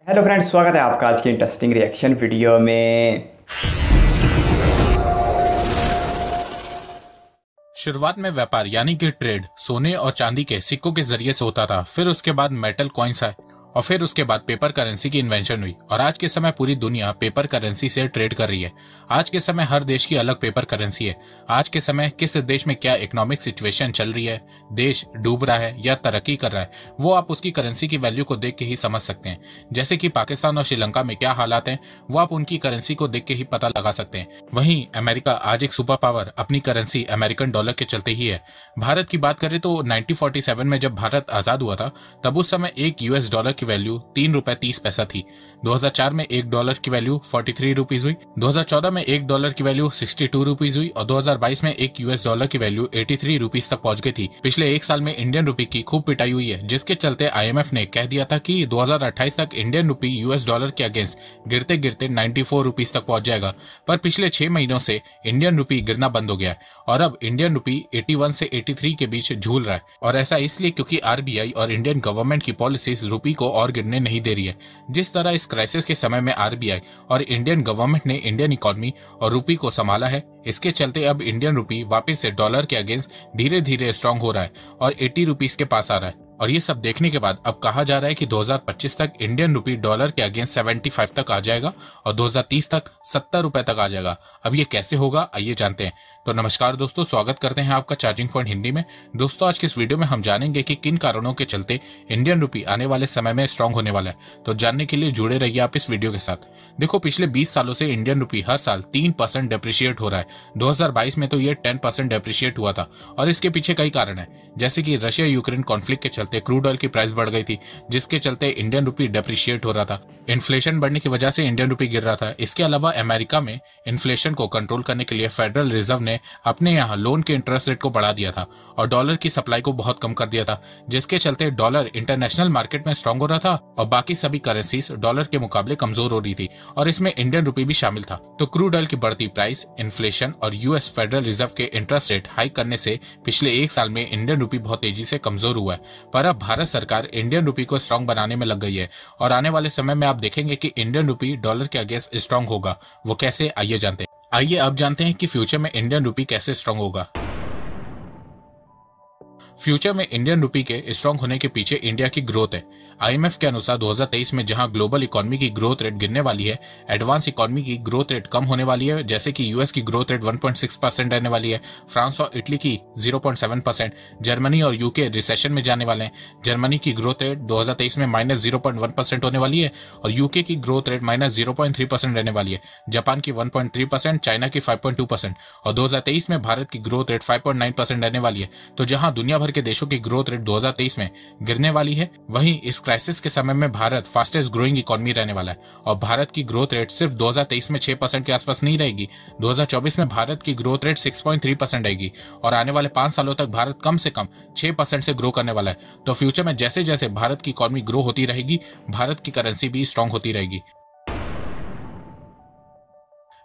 Hello friends, स्वागत है आपका आज की इंटरेस्टिंग रिएक्शन वीडियो में। शुरुआत में व्यापार यानी कि ट्रेड सोने और चांदी के सिक्कों के जरिए से होता था। फिर उसके बाद मेटल कॉइन्स आए और फिर उसके बाद पेपर करेंसी की इन्वेंशन हुई और आज के समय पूरी दुनिया पेपर करेंसी से ट्रेड कर रही है। आज के समय हर देश की अलग पेपर करेंसी है। आज के समय किस देश में क्या इकोनॉमिक सिचुएशन चल रही है, देश डूब रहा है या तरक्की कर रहा है, वो आप उसकी करेंसी की वैल्यू को देख के ही समझ सकते हैं। जैसे कि पाकिस्तान और श्रीलंका में क्या हालात हैं, वो आप उनकी करेंसी को देख के ही पता लगा सकते हैं। वहीं अमेरिका आज एक सुपर पावर अपनी करेंसी अमेरिकन डॉलर के चलते ही है। भारत की बात करें तो 1947 में जब भारत आजाद हुआ था तब उस समय एक यूएस डॉलर की वैल्यू 3 रुपए 30 पैसा थी। 2004 में एक डॉलर की वैल्यू 43 रुपीज हुई। 2014 में एक डॉलर की वैल्यू 62 रुपीज हुई और 2022 में एक यूएस डॉलर की वैल्यू 83 रुपीज तक पहुंच गई थी। पिछले एक साल में इंडियन रुपी की खूब पिटाई हुई है, जिसके चलते आईएमएफ ने कह दिया था कि 2028 तक इंडियन रुपी यूएस डॉलर के अगेंस्ट गिरते गिरते 94 रुपीज तक पहुंच जाएगा। पर पिछले 6 महीनों से इंडियन रुपी गिरना बंद हो गया है और अब इंडियन रुपी 81 से 83 के बीच झूल रहा है। और ऐसा इसलिए क्योंकि आरबीआई और इंडियन गवर्नमेंट की पॉलिसीज रुपी को और गिरने नहीं दे रही है। जिस तरह इस क्राइसिस के समय में आरबीआई और इंडियन गवर्नमेंट ने इंडियन इकोनॉमी और रुपी को संभाला है, इसके चलते अब इंडियन रुपी वापस से डॉलर के अगेंस्ट धीरे धीरे स्ट्रांग हो रहा है और 80 रुपीज के पास आ रहा है। और ये सब देखने के बाद अब कहा जा रहा है कि 2025 तक इंडियन रुपी डॉलर के अगेंस्ट 75 तक आ जाएगा और 2030 तक 70 रुपए तक आ जाएगा। अब ये कैसे होगा, आइए जानते हैं। तो नमस्कार दोस्तों, स्वागत करते हैं आपका चार्जिंग पॉइंट हिंदी में। दोस्तों, आज के इस वीडियो में हम जानेंगे कि किन कारणों के चलते इंडियन रुपी आने वाले समय में स्ट्रांग होने वाला है। तो जानने के लिए जुड़े रहिए आप इस वीडियो के साथ। देखो, पिछले 20 सालों से इंडियन रुपी हर साल 3% डेप्रिशिएट हो रहा है। 2022 में तो ये 10% डेप्रिशिएट हुआ था और इसके पीछे कई कारण है, जैसे कि रशिया यूक्रेन कॉन्फ्लिक्ट के चलते क्रूड ऑयल की प्राइस बढ़ गई थी, जिसके चलते इंडियन रुपी डेप्रिशिएट हो रहा था। इन्फ्लेशन बढ़ने की वजह से इंडियन रुपी गिर रहा था। इसके अलावा अमेरिका में इन्फ्लेशन को कंट्रोल करने के लिए फेडरल रिजर्व ने अपने यहाँ लोन के इंटरेस्ट रेट को बढ़ा दिया था और डॉलर की सप्लाई को बहुत कम कर दिया था, जिसके चलते डॉलर इंटरनेशनल मार्केट में स्ट्रांग हो रहा था और बाकी सभी करेंसीज डॉलर के मुकाबले कमजोर हो रही थी और इसमें इंडियन रुपी भी शामिल था। तो क्रूड ऑयल की बढ़ती प्राइस, इन्फ्लेशन और यूएस फेडरल रिजर्व के इंटरेस्ट रेट हाइक करने से पिछले एक साल में इंडियन रुपी बहुत तेजी से कमजोर हुआ है। पर अब भारत सरकार इंडियन रुपी को स्ट्रांग बनाने में लग गई है और आने वाले समय में आप देखेंगे कि इंडियन रुपी डॉलर के अगेंस्ट स्ट्रांग होगा। वो कैसे, आइए जानते हैं। आइए अब जानते हैं कि फ्यूचर में इंडियन रुपी कैसे स्ट्रांग होगा। फ्यूचर में इंडियन रुपी के स्ट्रांग होने के पीछे इंडिया की ग्रोथ है। आईएमएफ के अनुसार 2023 में जहां ग्लोबल इकोनॉमी की ग्रोथ रेट गिरने वाली है, एडवांस इकोनॉमी की ग्रोथ रेट कम होने वाली है, जैसे कि यूएस की ग्रोथ रेट 1.6% रहने वाली है, फ्रांस और इटली की 0.7%, जर्मनी और यूके रिसेशन में जाने वाले हैं। जर्मनी की ग्रोथ रेट 2023 में -0.1% होने वाली है और यूके की ग्रोथ रेट -0.3% रहने वाली है, जापान की 1.3%, चाइना की 5.2% और 2023 में भारत की ग्रोथ रेट 5.9% रहने वाली है। तो जहां दुनिया भर के देशों की ग्रोथ रेट 2023 में गिरने वाली है, वहीं इस क्राइसिस के समय में भारत फास्टेस्ट ग्रोइंग इकोनॉमी रहने वाला है और भारत की ग्रोथ रेट सिर्फ 2023 में 6% के आसपास नहीं रहेगी। 2024 में भारत की ग्रोथ रेट 6.3% रहेगी और आने वाले 5 सालों तक भारत कम से कम 6% से ग्रो करने वाला है। तो फ्यूचर में जैसे जैसे भारत की इकोनॉमी ग्रो होती रहेगी, भारत की करेंसी भी स्ट्रांग होती रहेगी।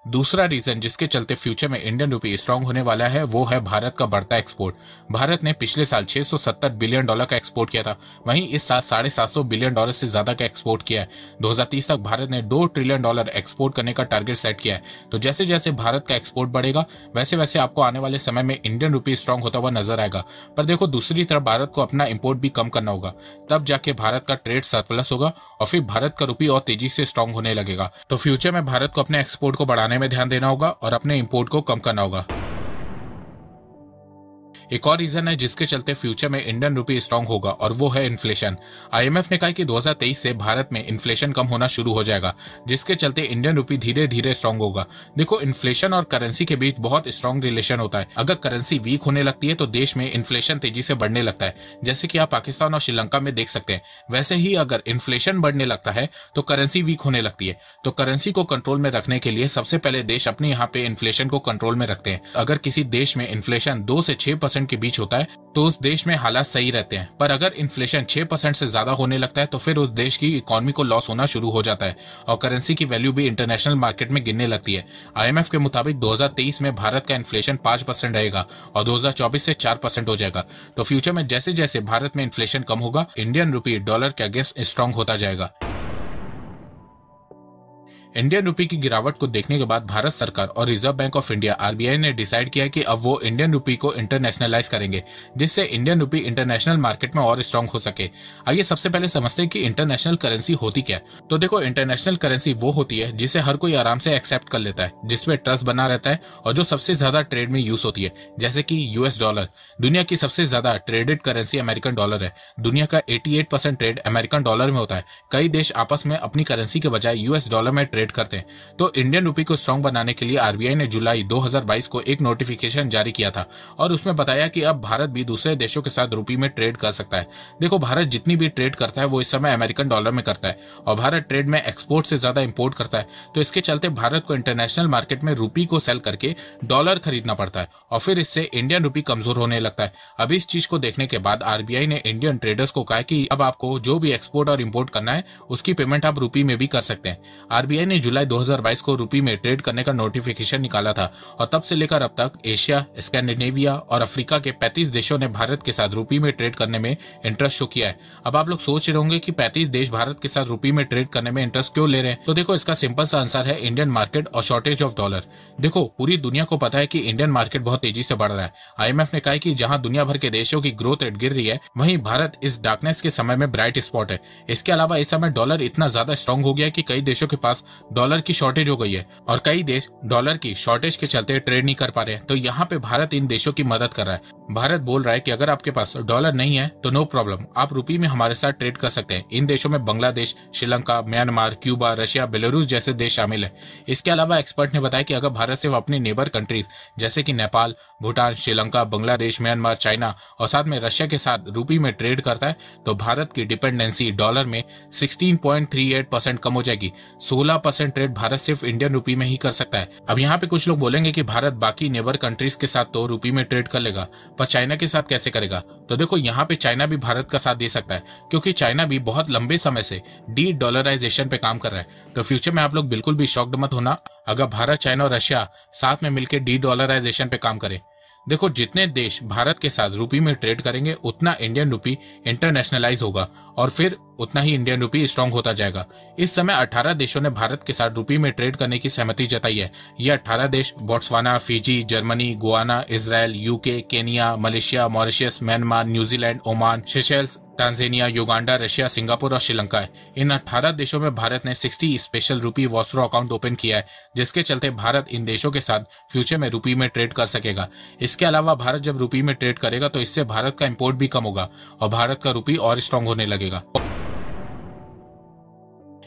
दूसरा रीजन जिसके चलते फ्यूचर में इंडियन रुपी स्ट्रांग होने वाला है, वो है भारत का बढ़ता एक्सपोर्ट। भारत ने पिछले साल 670 बिलियन डॉलर का एक्सपोर्ट किया था, वहीं इस साल 750 बिलियन डॉलर से ज्यादा का एक्सपोर्ट किया है। 2030 तक भारत ने 2 ट्रिलियन डॉलर एक्सपोर्ट करने का टारगेट सेट किया है। तो जैसे जैसे भारत का एक्सपोर्ट बढ़ेगा, वैसे वैसे आपको आने वाले समय में इंडियन रुपी स्ट्रांग होता हुआ नजर आएगा। पर देखो, दूसरी तरफ भारत को अपना इंपोर्ट भी कम करना होगा, तब जाके भारत का ट्रेड सरप्लस होगा और फिर भारत का रुपी और तेजी से स्ट्रांग होने लगेगा। तो फ्यूचर में भारत को अपने एक्सपोर्ट को बढ़ाने में ध्यान देना होगा और अपने इंपोर्ट को कम करना होगा। एक और रीजन है जिसके चलते फ्यूचर में इंडियन रुपी स्ट्रांग होगा और वो है इन्फ्लेशन। आईएमएफ ने कहा कि 2023 से भारत में इन्फ्लेशन कम होना शुरू हो जाएगा, जिसके चलते इंडियन रुपी धीरे धीरे स्ट्रांग होगा। देखो, इन्फ्लेशन और करेंसी के बीच बहुत स्ट्रांग रिलेशन होता है। अगर करेंसी वीक होने लगती है तो देश में इन्फ्लेशन तेजी से बढ़ने लगता है, जैसे कि आप पाकिस्तान और श्रीलंका में देख सकते हैं। वैसे ही अगर इन्फ्लेशन बढ़ने लगता है तो करेंसी वीक होने लगती है। तो करेंसी को कंट्रोल में रखने के लिए सबसे पहले देश अपने यहाँ पे इन्फ्लेशन को कंट्रोल में रखते हैं। अगर किसी देश में इन्फ्लेशन 2 से 6% के बीच होता है तो उस देश में हालात सही रहते हैं। पर अगर इन्फ्लेशन 6% से ज्यादा होने लगता है तो फिर उस देश की इकोनॉमी को लॉस होना शुरू हो जाता है और करेंसी की वैल्यू भी इंटरनेशनल मार्केट में गिरने लगती है। आईएमएफ के मुताबिक 2023 में भारत का इन्फ्लेशन 5% रहेगा और 2024 से 4% हो जाएगा। तो फ्यूचर में जैसे जैसे भारत में इन्फ्लेशन कम होगा, इंडियन रुपी डॉलर के अगेंस्ट स्ट्रांग होता जाएगा। इंडियन रूपी की गिरावट को देखने के बाद भारत सरकार और reserve bank of India RBI ने डिसाइड किया कि अब वो इंडियन रूपी को इंटरनेशनलाइज करेंगे, जिससे इंडियन रूपी इंटरनेशनल मार्केट में और स्ट्रांग हो सके। आइए सबसे पहले समझते हैं कि इंटरनेशनल करेंसी होती क्या है। तो देखो, इंटरनेशनल करेंसी वो होती है जिसे हर कोई आराम से एक्सेप्ट कर लेता है, जिसमें ट्रस्ट बना रहता है और जो सबसे ज्यादा ट्रेड में यूज होती है, जैसे कि यूएस डॉलर। दुनिया की सबसे ज्यादा ट्रेडेड करेंसी अमेरिकन डॉलर है। दुनिया का 88% ट्रेड अमेरिकन डॉलर में होता है। कई देश आपस में अपनी करेंसी के बजाय यूएस डॉलर में ट्रेड करते हैं। तो इंडियन रूपी को स्ट्रांग बनाने के लिए आरबीआई ने जुलाई 2022 को एक नोटिफिकेशन जारी किया था और उसमें बताया कि अब भारत भी दूसरे देशों के साथ रूपी में ट्रेड कर सकता है। देखो, भारत जितनी भी ट्रेड करता है वो इस समय अमेरिकन डॉलर में करता है और भारत ट्रेड में एक्सपोर्ट से ज्यादा इंपोर्ट करता है। तो इसके चलते भारत को इंटरनेशनल मार्केट में रूपी को सेल करके डॉलर खरीदना पड़ता है और फिर इससे इंडियन रूपी कमजोर होने लगता है। अब इस चीज को देखने के बाद आरबीआई ने इंडियन ट्रेडर्स को कहा कि अब आपको जो भी एक्सपोर्ट और इंपोर्ट करना है उसकी पेमेंट आप रूपी में भी कर सकते हैं। आरबीआई ने जुलाई 2022 को रूपी में ट्रेड करने का नोटिफिकेशन निकाला था और तब से लेकर अब तक एशिया, स्कैंडिनेविया और अफ्रीका के 35 देशों ने भारत के साथ रूपी में ट्रेड करने में इंटरेस्ट शो किया है। अब आप लोग सोच रहे होंगे कि 35 देश भारत के साथ रूपी में ट्रेड करने में इंटरेस्ट क्यों ले रहे हैं। तो देखो, इसका सिंपल सा आंसर है इंडियन मार्केट और शॉर्टेज ऑफ डॉलर। देखो, पूरी दुनिया को पता है कि इंडियन मार्केट बहुत तेजी से बढ़ रहा है। आईएमएफ ने कहा कि जहां दुनिया भर के देशों की ग्रोथ रेट गिर रही है, वहीं भारत इस डार्कनेस के समय में ब्राइट स्पॉट है। इसके अलावा इस समय डॉलर इतना ज्यादा स्ट्रांग हो गया है कि कई देशों के पास डॉलर की शॉर्टेज हो गई है और कई देश डॉलर की शॉर्टेज के चलते ट्रेड नहीं कर पा रहे हैं। तो यहाँ पे भारत इन देशों की मदद कर रहा है। भारत बोल रहा है कि अगर आपके पास डॉलर नहीं है तो नो प्रॉब्लम, आप रूपी में हमारे साथ ट्रेड कर सकते हैं। इन देशों में Bangladesh, Sri Lanka, Myanmar, Cuba, Russia, Belarus जैसे देश शामिल है। इसके अलावा एक्सपर्ट ने बताया कि अगर भारत सिर्फ अपने नेबर कंट्रीज जैसे कि नेपाल, भूटान, श्रीलंका, बांग्लादेश, म्यांमार, चाइना और साथ में रशिया के साथ रूपी में ट्रेड करता है तो भारत की डिपेंडेंसी डॉलर में 16.38% कम हो जाएगी। 16% ट्रेड भारत सिर्फ इंडियन रूपी में ही कर सकता है। अब यहाँ पे कुछ लोग बोलेंगे कि भारत बाकी नेबर कंट्रीज के साथ तो रूपी में ट्रेड कर लेगा, पर चाइना के साथ कैसे करेगा। तो देखो, यहाँ पे चाइना भी भारत का साथ दे सकता है क्योंकि चाइना भी बहुत लंबे समय से डी डॉलराइजेशन पे काम कर रहा है। तो फ्यूचर में आप लोग बिल्कुल भी शॉक्ड मत होना अगर भारत, चाइना और रशिया साथ में मिलकर डी डॉलराइजेशन पे काम करे। देखो, जितने देश भारत के साथ रूपी में ट्रेड करेंगे उतना इंडियन रूपी इंटरनेशनलाइज होगा और फिर उतना ही इंडियन रूपी स्ट्रांग होता जाएगा। इस समय 18 देशों ने भारत के साथ रूपी में ट्रेड करने की सहमति जताई है। ये 18 देश Botswana, Fiji, Germany, Guana, Israel, UK, Kenya, Malaysia, Mauritius, Myanmar, New Zealand, Oman, Seychelles, Tanzania, Uganda, Russia, Singapore और श्रीलंका है। इन 18 देशों में भारत ने 60 स्पेशल रूपी वॉस्ट्रो अकाउंट ओपन किया है, जिसके चलते भारत इन देशों के साथ फ्यूचर में रूपी में ट्रेड कर सकेगा। इसके अलावा भारत जब रूपी में ट्रेड करेगा तो इससे भारत का इंपोर्ट भी कम होगा और भारत का रूपी और स्ट्रांग होने लगेगा।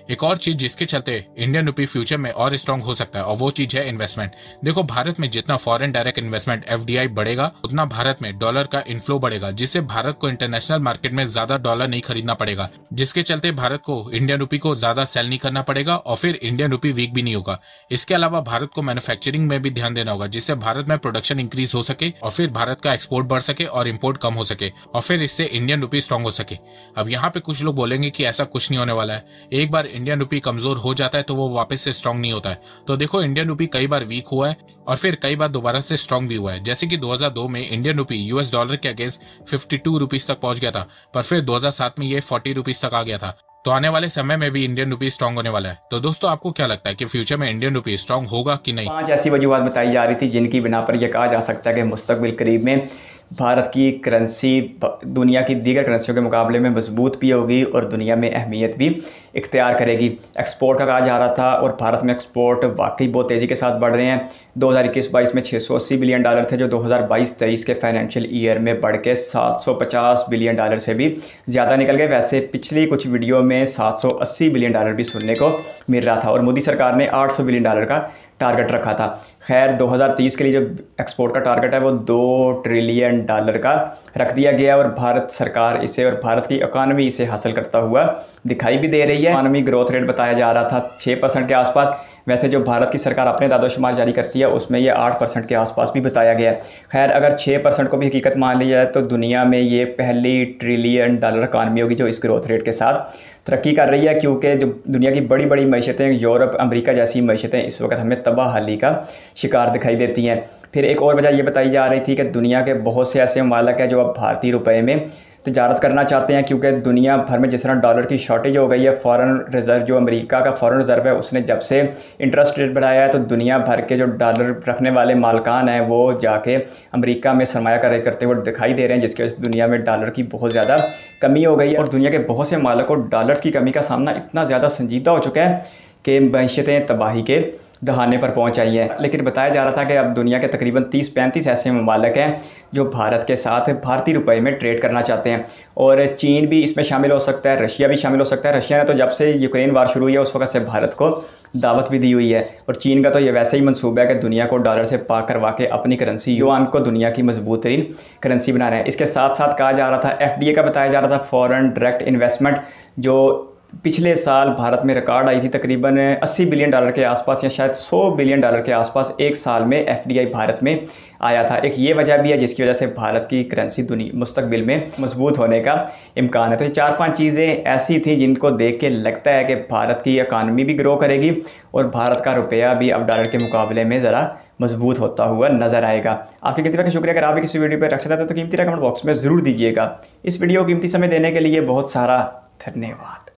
एक और चीज जिसके चलते इंडियन रूपी फ्यूचर में और स्ट्रांग हो सकता है और वो चीज है इन्वेस्टमेंट। देखो, भारत में जितना फॉरेन डायरेक्ट इन्वेस्टमेंट एफडीआई बढ़ेगा उतना भारत में डॉलर का इनफ्लो बढ़ेगा, जिससे भारत को इंटरनेशनल मार्केट में ज्यादा डॉलर नहीं खरीदना पड़ेगा, जिसके चलते भारत को इंडियन रूपी को ज्यादा सेल नहीं करना पड़ेगा और फिर इंडियन रूपी वीक भी नहीं होगा। इसके अलावा भारत को मैन्युफैक्चरिंग में भी ध्यान देना होगा, जिससे भारत में प्रोडक्शन इंक्रीज हो सके और फिर भारत का एक्सपोर्ट बढ़ सके और इम्पोर्ट कम हो सके और फिर इससे इंडियन रूपी स्ट्रांग हो सके। अब यहाँ पे कुछ लोग बोलेंगे कि ऐसा कुछ नहीं होने वाला है, एक बार इंडियन रूपी कमजोर हो जाता है तो वो वापस से स्ट्रांग नहीं होता है। तो देखो, इंडियन रूपी कई बार वीक हुआ है और फिर कई बार दोबारा से स्ट्रांग भी हुआ है। जैसे कि 2002 में इंडियन रूपी यूएस डॉलर के अगेंस्ट 52 रुपीज तक पहुंच गया था, पर फिर 2007 में ये 40 रुपीज तक आ गया था। तो आने वाले समय में भी इंडियन रूपी स्ट्रांग होने वाला है। तो दोस्तों, आपको क्या लगता है कि फ्यूचर में इंडियन रूपी स्ट्रांग होगा कि नहीं? 5 ऐसी वजूहत बताई जा रही थी जिनकी बिना पर यह कहा जा सकता है कि मुस्तकबिल करीब में भारत की करेंसी दुनिया की दीगर करेंसियों के मुकाबले में मजबूत भी होगी और दुनिया में अहमियत भी इख्तियार करेगी। एक्सपोर्ट का कहा जा रहा था और भारत में एक्सपोर्ट वाकई बहुत तेज़ी के साथ बढ़ रहे हैं। 2021-22 में $680 बिलियन थे, जो 2022-23 के फाइनेंशियल ईयर में बढ़ के $750 बिलियन से भी ज़्यादा निकल गए। वैसे पिछली कुछ वीडियो में $780 बिलियन भी सुनने को मिल रहा था और मोदी सरकार ने $800 बिलियन का टारगेट रखा था। खैर 2030 के लिए जो एक्सपोर्ट का टारगेट है वो $2 ट्रिलियन का रख दिया गया और भारत सरकार इसे और भारत की इकानमी इसे हासिल करता हुआ दिखाई भी दे रही है। इकानमी ग्रोथ रेट बताया जा रहा था 6% के आसपास। वैसे जो भारत की सरकार अपने दादोशुमार जारी करती है उसमें ये 8% के आसपास भी बताया गया है। खैर अगर 6% को भी हकीकत मान ली जाए तो दुनिया में ये पहली $1 ट्रिलियन इकानमी होगी जो इस ग्रोथ रेट के साथ तरक्की कर रही है, क्योंकि जो दुनिया की बड़ी बड़ी मईशतें, यूरोप, अमेरिका जैसी मईशतें इस वक्त हमें तबाहली का शिकार दिखाई देती हैं। फिर एक और वजह ये बताई जा रही थी कि दुनिया के बहुत से ऐसे ममालिक हैं जो अब भारतीय रुपए में तजारत करना चाहते हैं, क्योंकि दुनिया भर में जिस तरह डॉलर की शॉर्टेज हो गई है। फॉरेन रिज़र्व जो अमेरिका का फॉरेन रिज़र्व है उसने जब से इंटरेस्ट रेट बढ़ाया है, तो दुनिया भर के जो डॉलर रखने वाले मालकान हैं वो जाके अमेरिका में सरमायाकारी करते हुए दिखाई दे रहे हैं, जिसकी वजह से दुनिया में डॉलर की बहुत ज़्यादा कमी हो गई है। और दुनिया के बहुत से मालिकों को डॉलर्स की कमी का सामना इतना ज़्यादा संजीदा हो चुका है कि मईशतें तबाही के दहाने पर पहुंच आई है। लेकिन बताया जा रहा था कि अब दुनिया के तकरीबन 30-35 ऐसे ममालिक हैं जो भारत के साथ भारतीय रुपए में ट्रेड करना चाहते हैं, और चीन भी इसमें शामिल हो सकता है, रशिया भी शामिल हो सकता है। रशिया ने तो जब से यूक्रेन वार शुरू हुई है उस वक्त से भारत को दावत भी दी हुई है, और चीन का तो ये वैसे ही मंसूबा है कि दुनिया को डॉलर से पाक करवा के अपनी करेंसी युआन को दुनिया की मजबूत तरीन करेंसी बना रहे हैं। इसके साथ साथ कहा जा रहा था FDI का बताया जा रहा था, फॉरेन डायरेक्ट इन्वेस्टमेंट, जो पिछले साल भारत में रिकॉर्ड आई थी तकरीबन 80 बिलियन डॉलर के आसपास या शायद 100 बिलियन डॉलर के आसपास एक साल में FDI भारत में आया था। एक ये वजह भी है जिसकी वजह से भारत की करेंसी दुनिया मुस्तकबिल में मजबूत होने का इम्कान है। तो ये 4-5 चीज़ें ऐसी थी जिनको देख के लगता है कि भारत की इकानमी भी ग्रो करेगी और भारत का रुपया भी अब डॉलर के मुकाबले में ज़रा मजबूत होता हुआ नजर आएगा। आपके कीमती का शुक्रिया। अगर आप भी किसी वीडियो पर रख सकते हैं तो कीमती कमेंट बॉक्स में ज़रूर दीजिएगा। इस वीडियो को कीमती समय देने के लिए बहुत सारा धन्यवाद।